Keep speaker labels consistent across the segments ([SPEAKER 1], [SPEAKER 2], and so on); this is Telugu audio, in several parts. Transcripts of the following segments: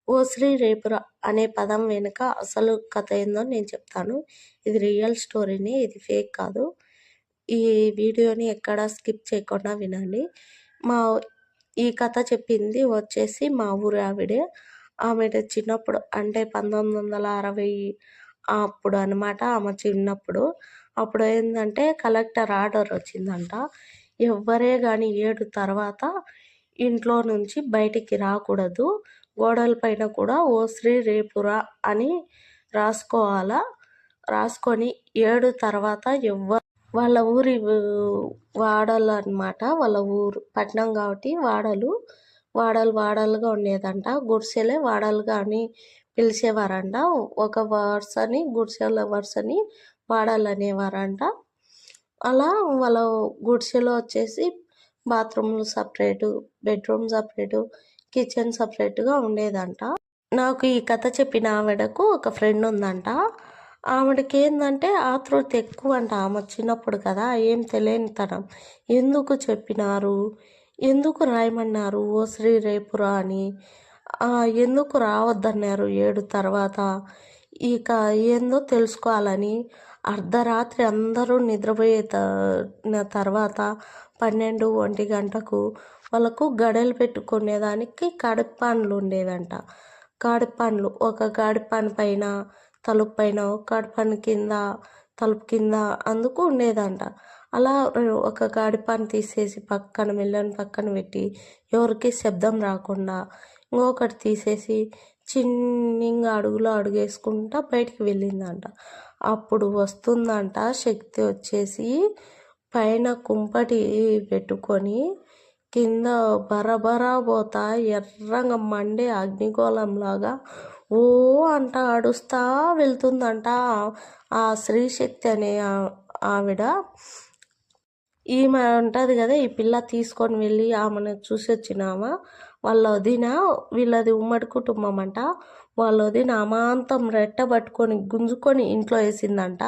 [SPEAKER 1] ఓ శ్రీ రేపుర అనే పదం వెనుక అసలు కథ ఏందో నేను చెప్తాను. ఇది రియల్ స్టోరీని, ఇది ఫేక్ కాదు. ఈ వీడియోని ఎక్కడ స్కిప్ చేయకుండా వినండి. మా ఈ కథ చెప్పింది వచ్చేసి మా ఊరి ఆవిడే. ఆమెడ చిన్నప్పుడు అంటే 1960 అప్పుడు అనమాట. ఆమె చిన్నప్పుడు. అప్పుడు ఏందంటే కలెక్టర్ ఆర్డర్ వచ్చిందంట. ఎవ్వరే గాని 7 తర్వాత ఇంట్లో నుంచి బయటికి రాకూడదు. గోడల పైన కూడా ఓ శ్రీ రేపురా అని రాసుకోవాలా. రాసుకొని 7 తర్వాత వాళ్ళ ఊరి వాడలు అనమాట. వాళ్ళ ఊరు పట్నం కాబట్టి వాడలుగా ఉండేదంట. గుడిసెలే వాడలుగా అని పిలిచేవారంట. ఒక వరుసని గుడిసెల వరుసని వాడలు అనేవారంట. అలా వాళ్ళ గుడిసెలో వచ్చేసి బాత్రూమ్లు సపరేటు, బెడ్రూమ్ సపరేటు, కిచెన్ సపరేట్గా ఉండేదంట. నాకు ఈ కథ చెప్పిన ఆవిడకు ఒక ఫ్రెండ్ ఉందంట. ఆవిడకి ఏంటంటే ఆతృత ఎక్కువ అంట. ఆమె చిన్నప్పుడు కదా, ఏం తెలియనితనం. ఎందుకు చెప్పినారు, ఎందుకు రాయమన్నారు ఓ శ్రీ రేపురా అని, ఎందుకు రావద్దన్నారు 7 తర్వాత, ఇక ఏందో తెలుసుకోవాలని అర్ధరాత్రి అందరూ నిద్రపోయే తర్వాత 12-1 గంటకు వాళ్ళకు గడలు పెట్టుకునేదానికి కడిపాన్లు ఉండేవంట. గాడిపండ్లు ఒక గాడిపన్ పైన తలుపు పైన, గాడిపన్ కింద తలుపు కింద అందుకు ఉండేదంట. అలా ఒక గాడిపన్ తీసేసి పక్కన మెల్లని పక్కన పెట్టి ఎవరికి శబ్దం రాకుండా ఇంకొకటి తీసేసి చిన్నగా అడుగులో అడుగేసుకుంటా బయటికి వెళ్ళిందంట. అప్పుడు వస్తుందంట శక్తి వచ్చేసి పైన కుంపటి పెట్టుకొని కింద బరబరా పోతా ఎర్రంగా మండే అగ్నిగోళంలాగా ఓ అంట అడుస్తా వెళ్తుందంట ఆ శ్రీశక్తి అనే ఆవిడ. ఈమె ఉంటుంది కదా, ఈ పిల్ల తీసుకొని వెళ్ళి ఆమెను చూసి వచ్చినామా. వాళ్ళ వదిన, వీళ్ళది ఉమ్మడి కుటుంబం అంట. వాళ్ళ వదిన అమాంతం రెట్టబట్టుకొని గుంజుకొని ఇంట్లో వేసిందంట.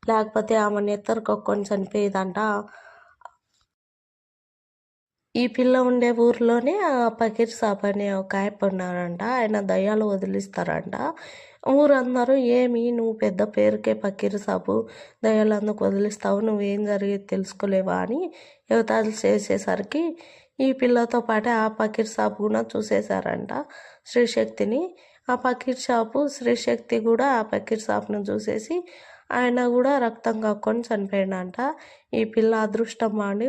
[SPEAKER 1] లేకపోతే ఆమె నెత్తరుకొక్కొని చనిపోయేదంట. ఈ పిల్ల ఉండే ఊరిలోనే పకీర్ సాబ్ అనే ఒక ఆయప్ప ఉన్నారంట. ఆయన దయ్యాలు వదిలిస్తారంట. ఊరందరూ ఏమి నువ్వు పెద్ద పేరుకే పకీర్ సాబు, దయ్యాలు అందుకు వదిలిస్తావు, నువ్వేం జరిగేది తెలుసుకోలేవా అని యువతాలు చేసేసరికి ఈ పిల్లతో పాటే ఆ పకీర్ సాబ్ కూడా చూసేశారంట శ్రీశక్తిని. ఆ పకీర్ షాపు శ్రీశక్తి కూడా ఆ పకీర్ షాప్ను చూసేసి ఆయన కూడా రక్తం కక్కుని చనిపోయాడంట. ఈ పిల్ల అదృష్టం అండి.